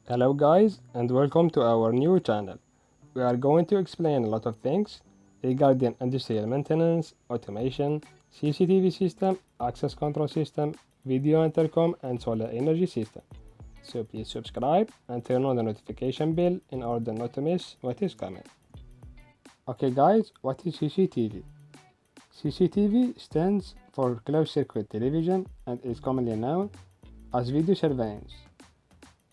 Hello guys and welcome to our new channel. We are going to explain a lot of things regarding industrial maintenance, automation, CCTV system, access control system, video intercom and solar energy system. So please subscribe and turn on the notification bell in order not to miss what is coming. Okay guys, what is CCTV? CCTV stands for closed circuit television and is commonly known as video surveillance.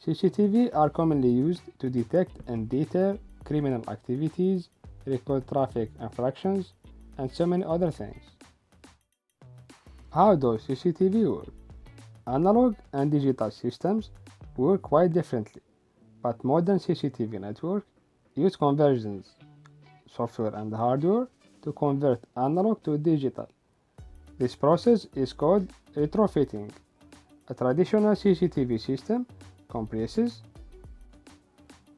CCTV are commonly used to detect and deter criminal activities, record traffic infractions, and so many other things. How does CCTV work? Analog and digital systems work quite differently, but modern CCTV networks use conversions, software and hardware, to convert analog to digital. This process is called retrofitting. A traditional CCTV system comprises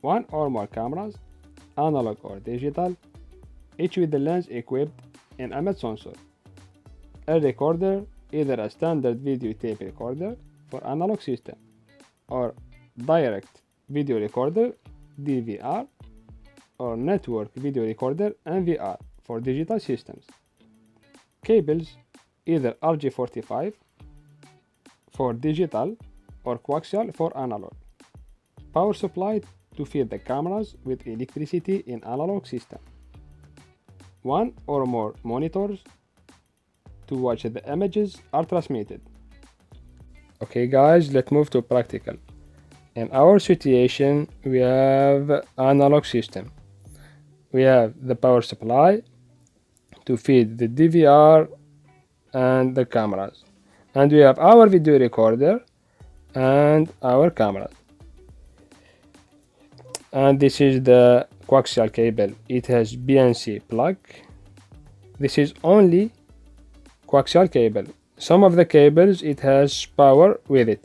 one or more cameras, analog or digital, each with the lens equipped in image sensor, a recorder, either a standard video tape recorder for analog system or direct video recorder DVR or network video recorder NVR for digital systems. Cables, either RJ45 for digital or coaxial for analog. Power supply to feed the cameras with electricity in analog system. One or more monitors to watch the images are transmitted. Okay guys, let's move to practical. In our situation, we have analog system. We have the power supply to feed the DVR and the cameras. And we have our video recorder and our cameras. And this is the coaxial cable. It has BNC plug. This is only coaxial cable. Some of the cables it has power with it,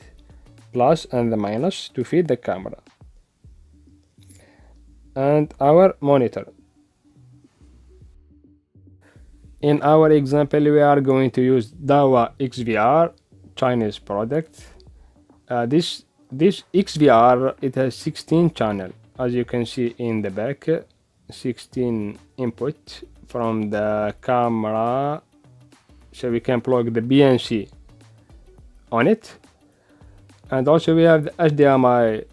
plus and the minus to feed the camera. And our monitor. In our example, we are going to use Dahua XVR, Chinese product. This XVR, it has 16 channel, as you can see in the back, 16 input from the camera, so we can plug the BNC on it. And also we have the HDMI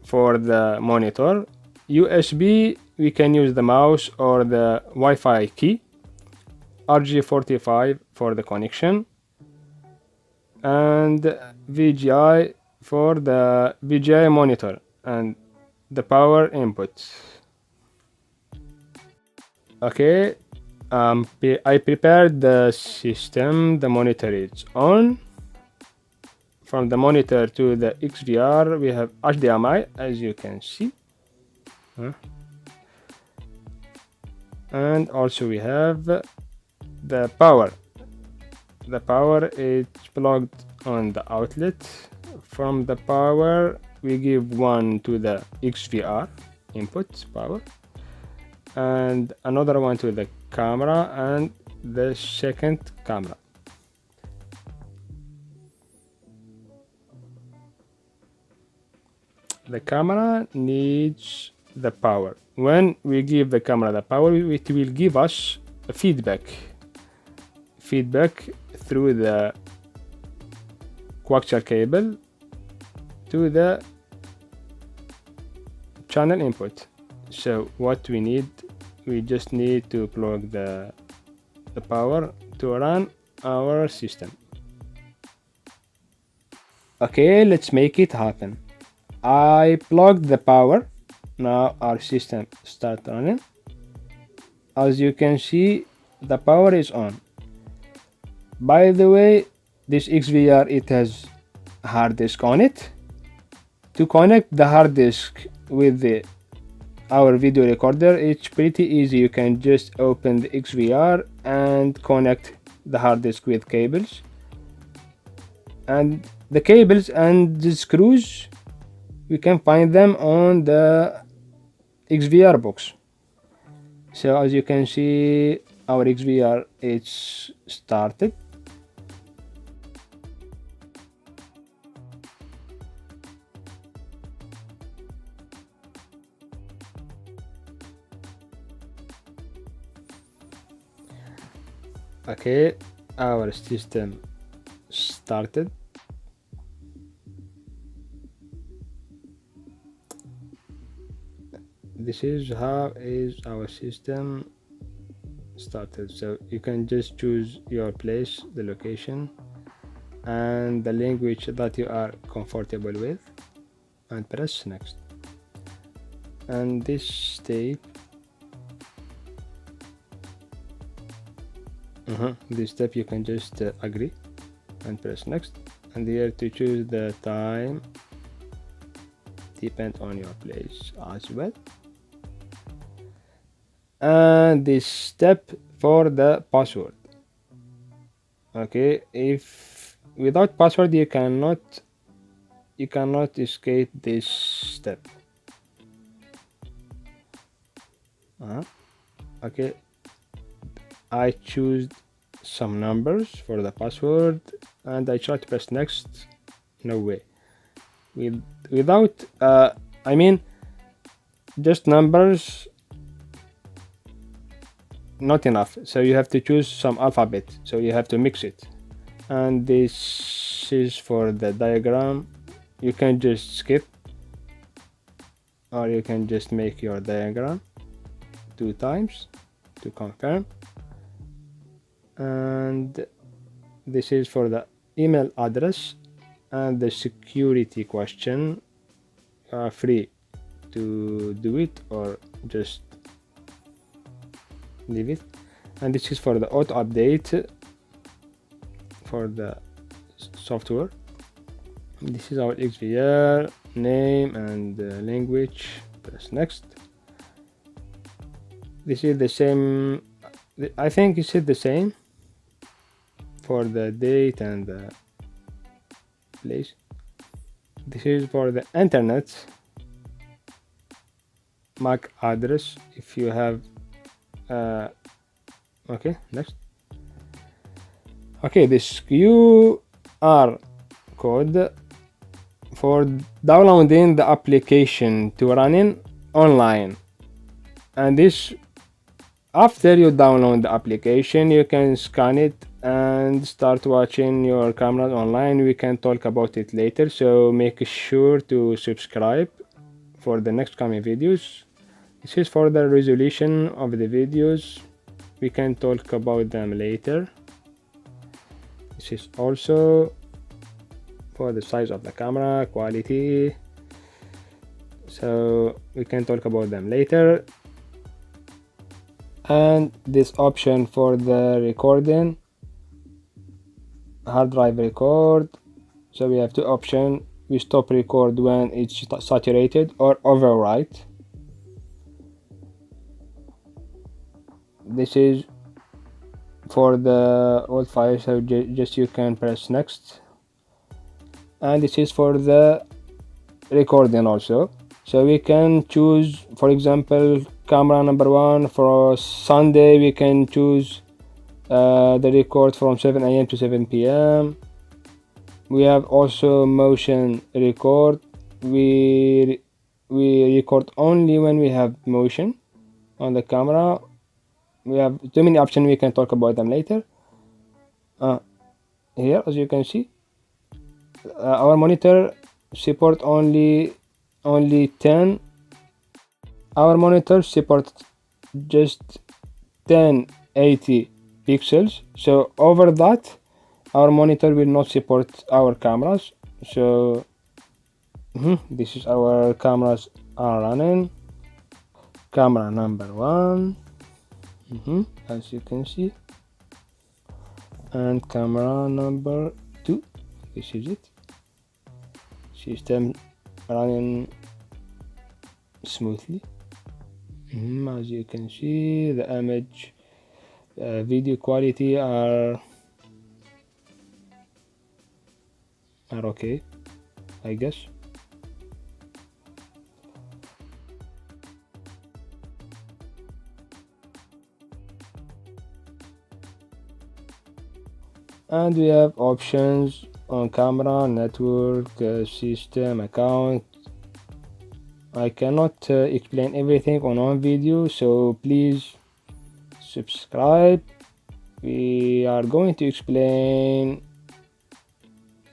for the monitor. USB, we can use the mouse or the Wi-Fi key. RJ45 for the connection. And VGA for the VGA monitor and the power input. Okay, I prepared the system. The monitor is on. From the monitor to the XVR, we have HDMI, as you can see. And also we have the power. The power is plugged on the outlet. From the power, we give one to the XVR input power, and another one to the camera and the second camera. The camera needs the power. When we give the camera the power, it will give us a feedback through the coaxial cable to the channel input. So what we need, we just need to plug the power to run our system. Okay, let's make it happen. I plugged the power. Now our system start running. As you can see, the power is on. By the way, this XVR, it has hard disk on it. To connect the hard disk with our video recorder, it's pretty easy. You can just open the XVR and connect the hard disk with cables. And the cables and the screws, we can find them on the XVR box. So as you can see, our XVR is started. Okay, our system started. This is how is our system started. So you can just choose your place, the location, and the language that you are comfortable with, and press next. And this step, this step you can just agree and press next. And here to choose the time depend on your place as well. And this step for the password. Okay, if without password you cannot escape this step. Okay, I choose some numbers for the password and I try to press next. No way. Without I mean just numbers, not enough, so you have to choose some alphabet, so you have to mix it. And this is for the diagram. You can just skip, or you can just make your diagram 2 times to confirm. And this is for the email address and the security question. You are free to do it or just leave it. And this is for the auto update for the software. This is our XVR name and language. Press next. This is the same, I think it's the same for the date and the place. This is for the internet MAC address if you have okay, next. Okay, this QR code for downloading the application to running online. And this, after you download the application, you can scan it and start watching your cameras online. We can talk about it later, so make sure to subscribe for the next coming videos. This is for the resolution of the videos. We can talk about them later. This is also for the size of the camera, quality, so we can talk about them later. And this option for the recording, hard drive record. So we have 2 options. We stop record when it's saturated or overwrite. This is for the old file, so just you can press next. And this is for the recording also, so we can choose, for example, camera number 1 for Sunday. We can choose the record from 7 AM to 7 PM. We have also motion record. We record only when we have motion on the camera. We have too many options, we can talk about them later. Here, as you can see, our monitor support only 10. Our monitor support just 1080 pixels, so over that our monitor will not support our cameras. So this is our cameras are running. Camera number 1, as you can see, and camera number 2, this is it. System running smoothly. As you can see, the image video quality are okay, I guess. And we have options on camera, network, system, account. I cannot explain everything on one video, so please subscribe We are going to explain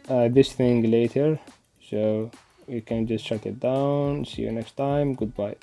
this thing later, so you can just shut it down. See you next time. Goodbye.